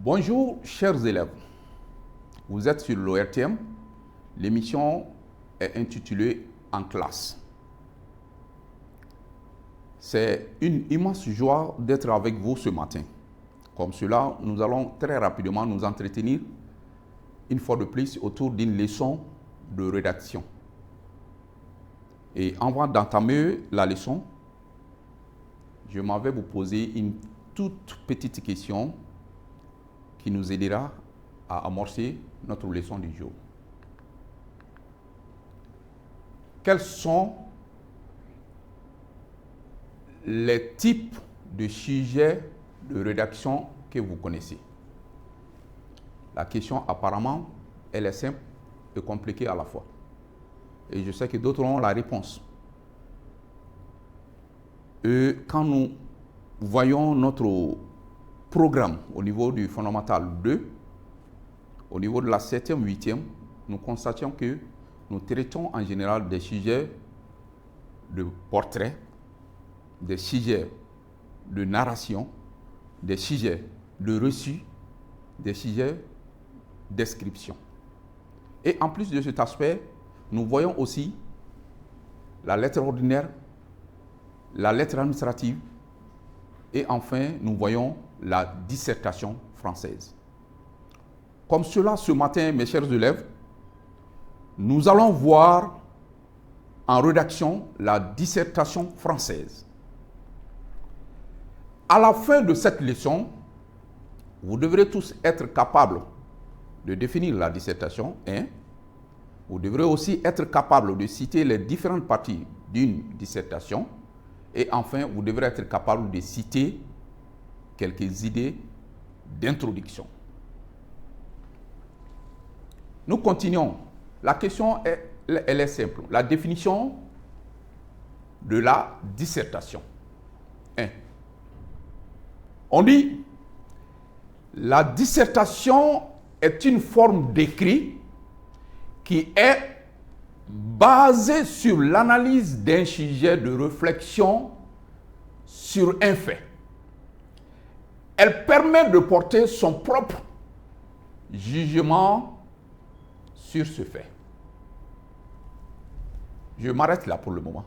Bonjour chers élèves, vous êtes sur l'ORTM, l'émission est intitulée En classe. C'est une immense joie d'être avec vous ce matin. Comme cela, nous allons très rapidement nous entretenir une fois de plus autour d'une leçon de rédaction. Et avant d'entamer la leçon, je m'en vais vous poser une toute petite question qui nous aidera à amorcer notre leçon du jour. Quels sont les types de sujets de rédaction que vous connaissez? La question, apparemment, elle est simple et compliquée à la fois. Et je sais que d'autres ont la réponse. Et quand nous voyons notre programme au niveau du fondamental 2, au niveau de la 7e, 8e, nous constatons que nous traitons en général des sujets de portrait, des sujets de narration, des sujets de reçu, des sujets de description. Et en plus de cet aspect, nous voyons aussi la lettre ordinaire, la lettre administrative et enfin, nous voyons la dissertation française. Comme cela, ce matin, mes chers élèves, nous allons voir en rédaction la dissertation française. À la fin de cette leçon, vous devrez tous être capables de définir la dissertation. Vous devrez aussi être capables de citer les différentes parties d'une dissertation. Et enfin, vous devrez être capable de citer quelques idées d'introduction. Nous continuons. La question, elle est simple. La définition de la dissertation. 1. On dit, la dissertation est une forme d'écrit qui est basée sur l'analyse d'un sujet de réflexion sur un fait. Elle permet de porter son propre jugement sur ce fait. Je m'arrête là pour le moment.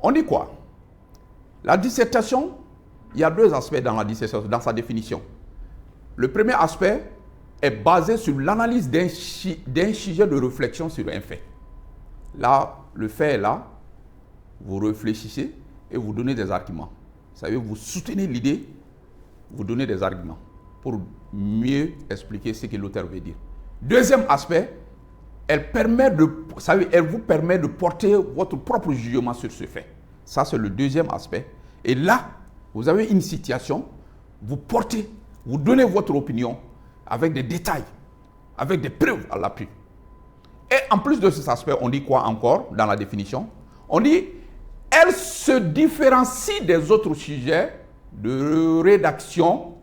On dit quoi? La dissertation, il y a deux aspects dans la dissertation, dans sa définition. Le premier aspect est basé sur l'analyse d'un sujet de réflexion sur un fait. Là, le fait est là, vous réfléchissez et vous donnez des arguments. Vous savez, vous soutenez l'idée, vous donnez des arguments pour mieux expliquer ce que l'auteur veut dire. Deuxième aspect, elle vous permet de porter votre propre jugement sur ce fait. Ça, c'est le deuxième aspect. Et là, vous avez une situation, vous donnez votre opinion avec des détails, avec des preuves à l'appui. Et en plus de cet aspect, on dit quoi encore dans la définition? On dit, elle se différencie des autres sujets de rédaction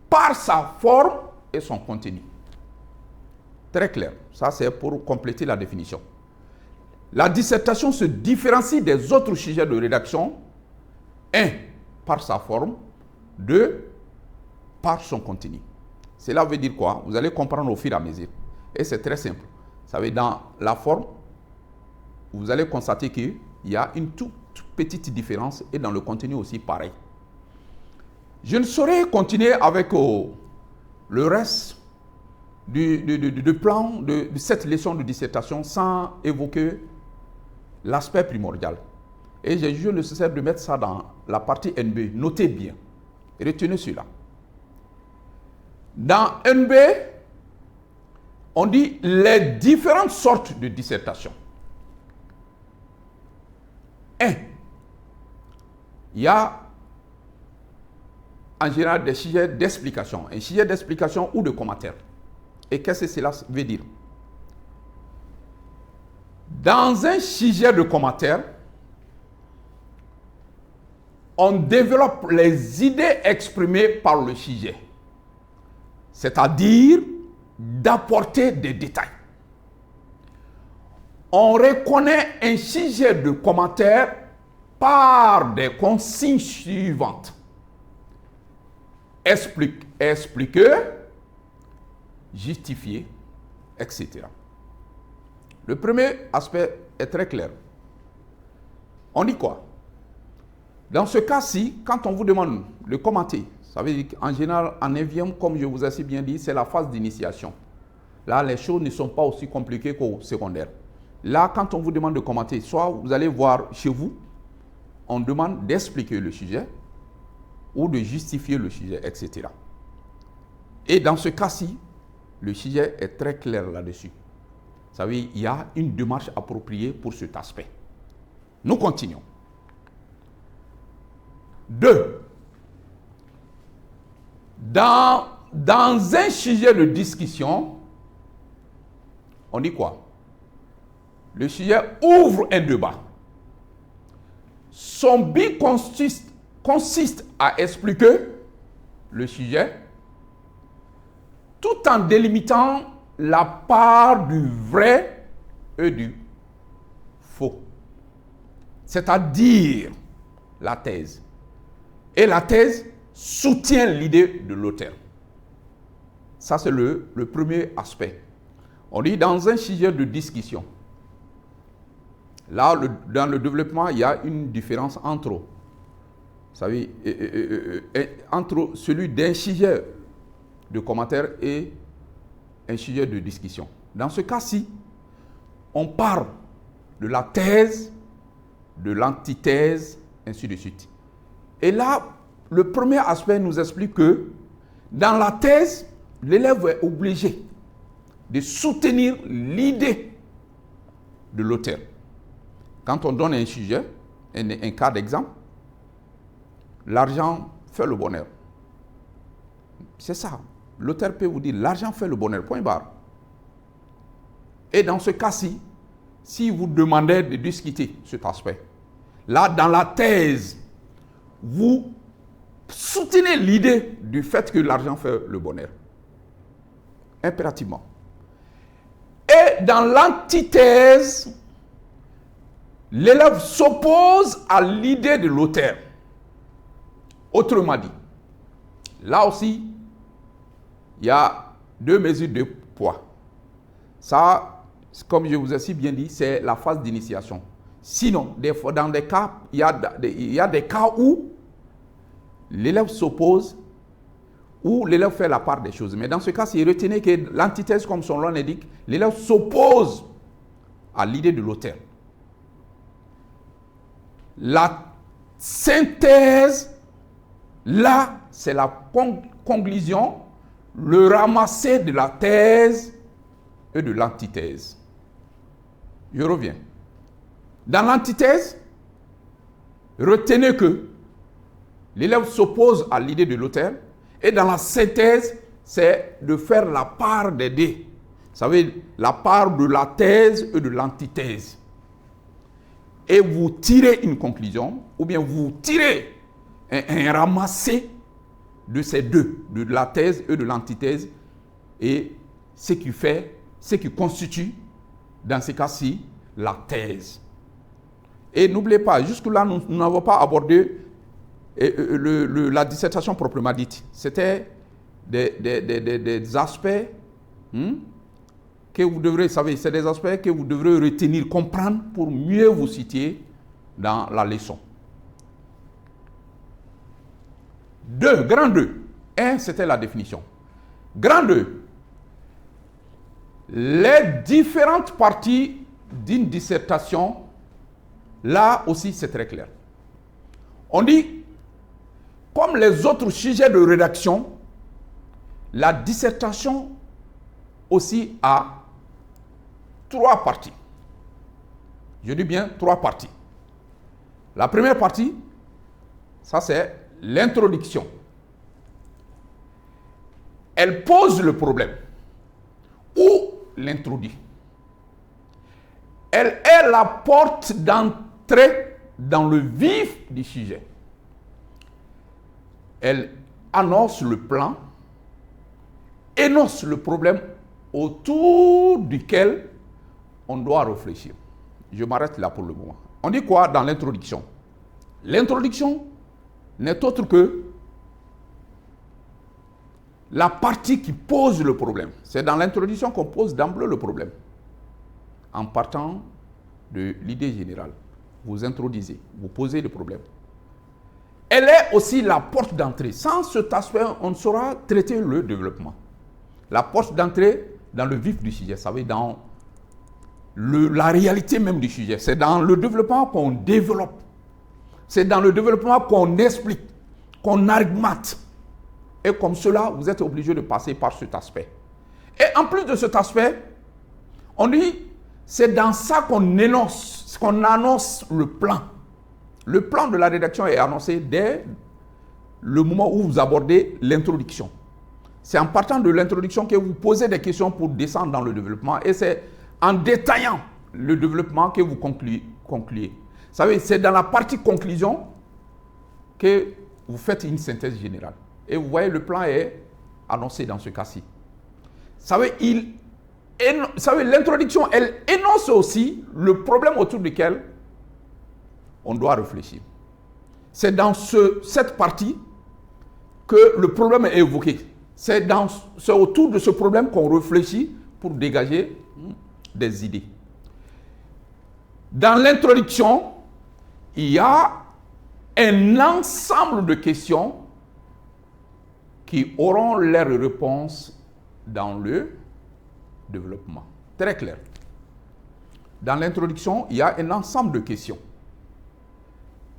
par sa forme et son contenu. Très clair. Ça, c'est pour compléter la définition. La dissertation se différencie des autres sujets de rédaction. 1. Par sa forme. 2. Par son contenu. Cela veut dire quoi? Vous allez comprendre au fur et à mesure. Et c'est très simple. Vous savez, dans la forme, vous allez constater qu'il y a une toute petite différence et dans le contenu aussi pareil. Je ne saurais continuer avec le reste du plan de cette leçon de dissertation sans évoquer l'aspect primordial. Et j'ai jugé nécessaire de mettre ça dans la partie NB. Notez bien. Retenez cela. Dans NB, on dit les différentes sortes de dissertation. 1. Il y a en général des sujets d'explication. Un sujet d'explication ou de commentaire. Et qu'est-ce que cela veut dire? Dans un sujet de commentaire, on développe les idées exprimées par le sujet. C'est-à-dire d'apporter des détails. On reconnaît un sujet de commentaire par des consignes suivantes. expliquer, justifier, etc. Le premier aspect est très clair. On dit quoi? Dans ce cas-ci, quand on vous demande de commenter, ça veut dire qu'en général, en 9e, comme je vous ai si bien dit, c'est la phase d'initiation. Là, les choses ne sont pas aussi compliquées qu'au secondaire. Là, quand on vous demande de commenter, soit vous allez voir chez vous, on demande d'expliquer le sujet ou de justifier le sujet, etc. Et dans ce cas-ci, le sujet est très clair là-dessus. Vous savez, il y a une démarche appropriée pour cet aspect. Nous continuons. 2. Dans un sujet de discussion, on dit quoi? Le sujet ouvre un débat. Son but consiste à expliquer le sujet tout en délimitant la part du vrai et du faux. C'est-à-dire la thèse. Et la thèse soutient l'idée de l'auteur. Ça, c'est le premier aspect. On dit dans un sujet de discussion. Là, dans le développement, il y a une différence entre, vous savez, entre celui d'un sujet de commentaire et un sujet de discussion. Dans ce cas-ci, on parle de la thèse, de l'antithèse, ainsi de suite. Et là, le premier aspect nous explique que dans la thèse, l'élève est obligé de soutenir l'idée de l'auteur. Quand on donne un sujet, un cas d'exemple, l'argent fait le bonheur. C'est ça. L'auteur peut vous dire, l'argent fait le bonheur, point barre. Et dans ce cas-ci, si vous demandez de discuter cet aspect, là, dans la thèse, vous soutenez l'idée du fait que l'argent fait le bonheur. Impérativement. Et dans l'antithèse, l'élève s'oppose à l'idée de l'auteur. Autrement dit, là aussi, il y a deux mesures de poids. Ça, comme je vous ai si bien dit, c'est la phase d'initiation. Sinon, dans des cas, il y a des cas où l'élève s'oppose, où l'élève fait la part des choses. Mais dans ce cas, si retenez que l'antithèse, comme son nom l'indique, l'élève s'oppose à l'idée de l'auteur. La synthèse, là, c'est la conclusion, le ramasser de la thèse et de l'antithèse. Je reviens. Dans l'antithèse, retenez que l'élève s'oppose à l'idée de l'auteur, et dans la synthèse, c'est de faire la part des deux. Vous savez, la part de la thèse et de l'antithèse. Et vous tirez une conclusion, ou bien vous tirez un ramassé de ces deux, de la thèse et de l'antithèse, et ce qui constitue, dans ce cas-ci, la thèse. Et n'oubliez pas, jusque-là, nous n'avons pas abordé la dissertation proprement dite. C'était des aspects que vous devrez, savez, c'est des aspects que vous devrez retenir, comprendre pour mieux vous situer dans la leçon. Grand 2. 1, c'était la définition. Grand 2. Les différentes parties d'une dissertation, là aussi c'est très clair. On dit, comme les autres sujets de rédaction, la dissertation aussi a 3 parties. Je dis bien 3 parties. La première partie, ça c'est l'introduction. Elle pose le problème ou l'introduit. Elle est la porte d'entrée dans le vif du sujet. Elle annonce le plan, énonce le problème autour duquel on doit réfléchir. Je m'arrête là pour le moment. On dit quoi dans l'introduction? L'introduction n'est autre que la partie qui pose le problème. C'est dans l'introduction qu'on pose d'emblée le problème. En partant de l'idée générale, vous introduisez, vous posez le problème. Elle est aussi la porte d'entrée. Sans cet aspect, on ne saura traiter le développement. La porte d'entrée dans le vif du sujet, ça veut dire dans la réalité même du sujet. C'est dans le développement qu'on développe. C'est dans le développement qu'on explique, qu'on argumente. Et comme cela, vous êtes obligé de passer par cet aspect. Et en plus de cet aspect, on dit, c'est dans ça qu'on énonce, qu'on annonce le plan. Le plan de la rédaction est annoncé dès le moment où vous abordez l'introduction. C'est en partant de l'introduction que vous posez des questions pour descendre dans le développement. Et c'est en détaillant le développement que vous concluez. Vous savez, c'est dans la partie conclusion que vous faites une synthèse générale. Et vous voyez, le plan est annoncé dans ce cas-ci. Vous savez, l'introduction, elle énonce aussi le problème autour duquel on doit réfléchir. C'est dans cette partie que le problème est évoqué. C'est autour de ce problème qu'on réfléchit pour dégager des idées. Dans l'introduction, il y a un ensemble de questions qui auront leurs réponses dans le développement. Très clair. Dans l'introduction, il y a un ensemble de questions.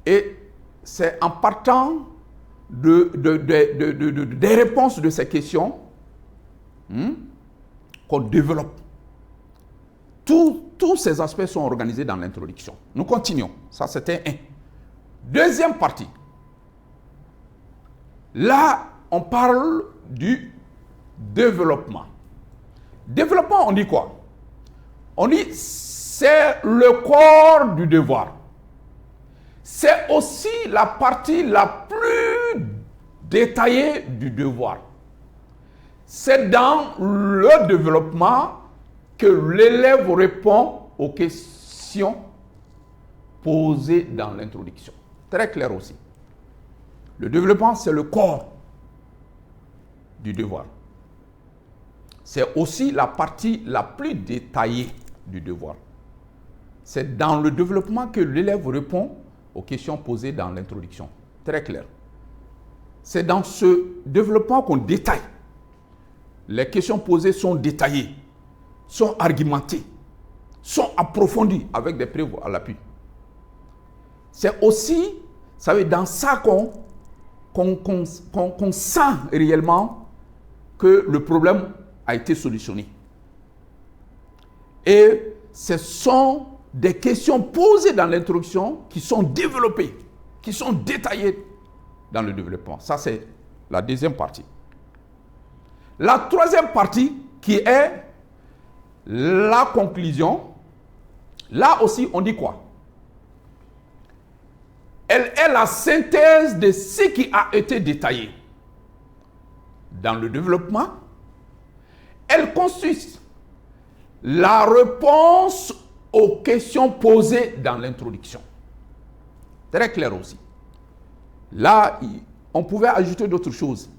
Et c'est en partant des réponses de ces questions qu'on développe. Tous ces aspects sont organisés dans l'introduction. Nous continuons. Ça, c'était un. Deuxième partie. Là, on parle du développement. Développement, on dit quoi? On dit c'est le corps du devoir. C'est aussi la partie la plus détaillée du devoir. C'est dans le développement que l'élève répond aux questions posées dans l'introduction. Très clair aussi. Le développement, c'est le corps du devoir. C'est aussi la partie la plus détaillée du devoir. C'est dans le développement que l'élève répond aux questions posées dans l'introduction. Très clair. C'est dans ce développement qu'on détaille. Les questions posées sont détaillées, sont argumentées, sont approfondies avec des preuves à l'appui. C'est aussi, vous savez, dans ça qu'on sent réellement que le problème a été solutionné. Et ce sont des questions posées dans l'introduction qui sont développées, qui sont détaillées dans le développement. Ça, c'est la deuxième partie. La troisième partie, qui est la conclusion, là aussi, on dit quoi? Elle est la synthèse de ce qui a été détaillé dans le développement. Elle consiste la réponse aux questions posées dans l'introduction. Très clair aussi. Là, on pouvait ajouter d'autres choses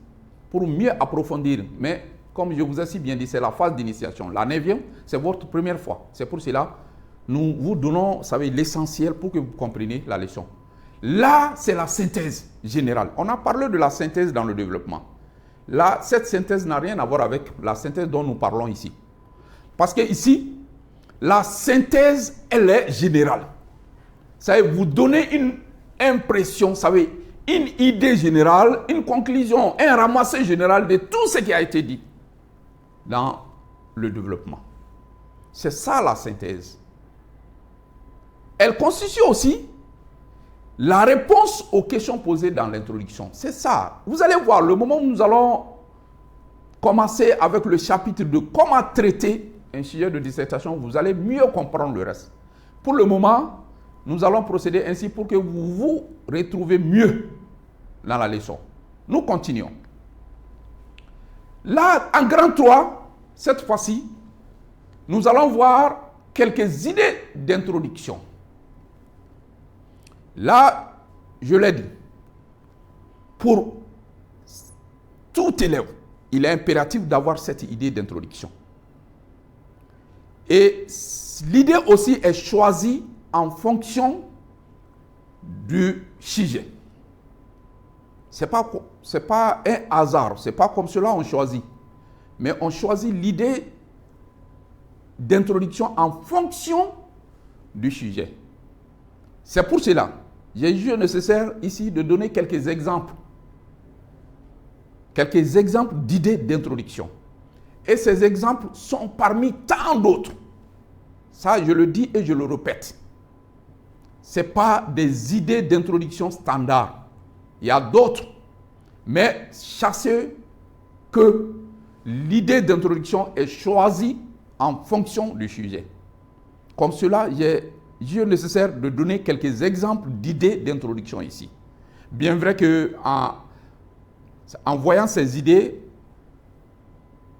pour mieux approfondir. Mais comme je vous ai si bien dit, c'est la phase d'initiation. La 9e, c'est votre première fois. C'est pour cela nous vous donnons, vous savez, l'essentiel pour que vous compreniez la leçon. Là, c'est la synthèse générale. On a parlé de la synthèse dans le développement. Là, cette synthèse n'a rien à voir avec la synthèse dont nous parlons ici. Parce que ici, la synthèse, elle est générale. Ça veut vous donner une impression, vous savez, une idée générale, une conclusion, un ramassé général de tout ce qui a été dit dans le développement. C'est ça la synthèse. Elle constitue aussi la réponse aux questions posées dans l'introduction. C'est ça. Vous allez voir, le moment où nous allons commencer avec le chapitre de comment traiter un sujet de dissertation, vous allez mieux comprendre le reste. Pour le moment, nous allons procéder ainsi pour que vous vous retrouvez mieux dans la leçon. Nous continuons. Là, en grand 3, cette fois-ci, nous allons voir quelques idées d'introduction. Là, je l'ai dit, pour tout élève, il est impératif d'avoir cette idée d'introduction. Et l'idée aussi est choisie en fonction du sujet. Ce n'est pas un hasard, ce n'est pas comme cela on choisit. Mais on choisit l'idée d'introduction en fonction du sujet. C'est pour cela, j'ai jugé nécessaire ici de donner quelques exemples d'idées d'introduction. Et ces exemples sont parmi tant d'autres. Ça, je le dis et je le répète. Ce n'est pas des idées d'introduction standard. Il y a d'autres. Mais sachez que l'idée d'introduction est choisie en fonction du sujet. Comme cela, j'ai jugé nécessaire de donner quelques exemples d'idées d'introduction ici. Bien vrai qu'en voyant ces idées,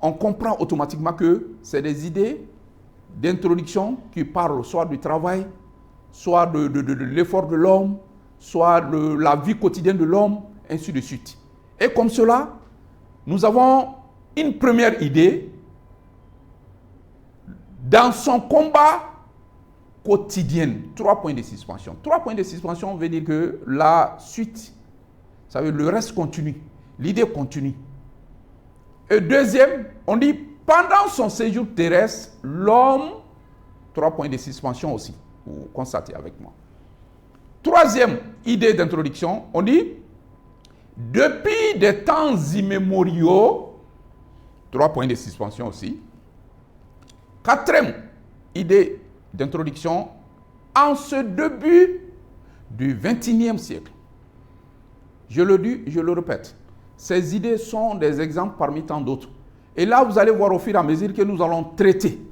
on comprend automatiquement que c'est des idées d'introduction qui parlent soit du travail, soit de l'effort de l'homme, soit de la vie quotidienne de l'homme, ainsi de suite. Et comme cela, nous avons une première idée dans son combat quotidien. 3 points de suspension. 3 points de suspension veut dire que la suite, ça veut dire le reste continue, l'idée continue. Et deuxième, on dit pendant son séjour terrestre, l'homme, 3 points de suspension aussi, vous constatez avec moi. Troisième idée d'introduction, on dit depuis des temps immémoriaux, 3 points de suspension aussi. Quatrième idée d'introduction, en ce début du XXIe siècle. Je le dis, je le répète, ces idées sont des exemples parmi tant d'autres. Et là, vous allez voir au fur et à mesure que nous allons traiter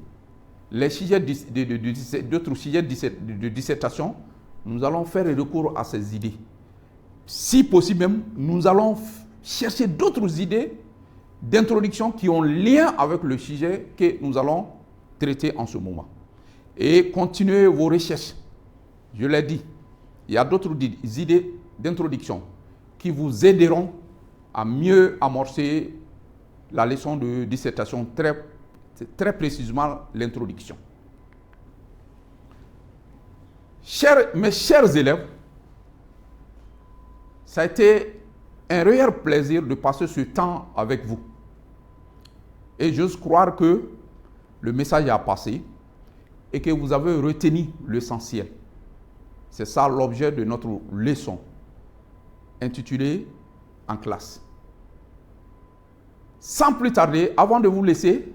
les sujets d'autres sujets de dissertation, nous allons faire recours à ces idées. Si possible même, nous allons chercher d'autres idées d'introduction qui ont lien avec le sujet que nous allons traiter en ce moment. Et continuez vos recherches. Je l'ai dit, il y a d'autres idées d'introduction qui vous aideront à mieux amorcer la leçon de dissertation, très précisément l'introduction. Mes chers élèves, ça a été un réel plaisir de passer ce temps avec vous. Et j'ose croire que le message a passé et que vous avez retenu l'essentiel. C'est ça l'objet de notre leçon intitulée « En classe ». Sans plus tarder, avant de vous laisser,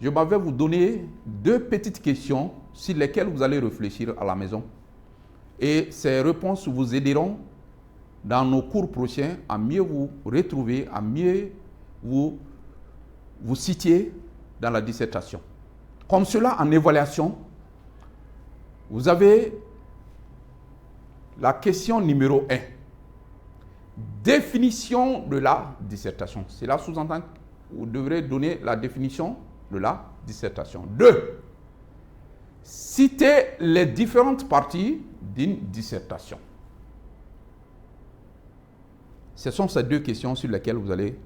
je vais vous donner 2 petites questions sur lesquelles vous allez réfléchir à la maison. Et ces réponses vous aideront dans nos cours prochains à mieux vous retrouver, à mieux vous situer dans la dissertation. Comme cela, en évaluation, vous avez la question numéro 1. Définition de la dissertation. Cela sous-entend que vous devrez donner la définition de la dissertation. 2. Citez les différentes parties d'une dissertation. Ce sont ces 2 questions sur lesquelles vous allez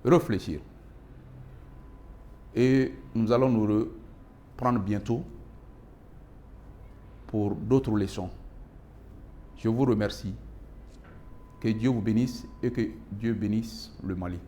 réfléchir. Et nous allons nous reprendre bientôt pour d'autres leçons. Je vous remercie. Que Dieu vous bénisse et que Dieu bénisse le Mali.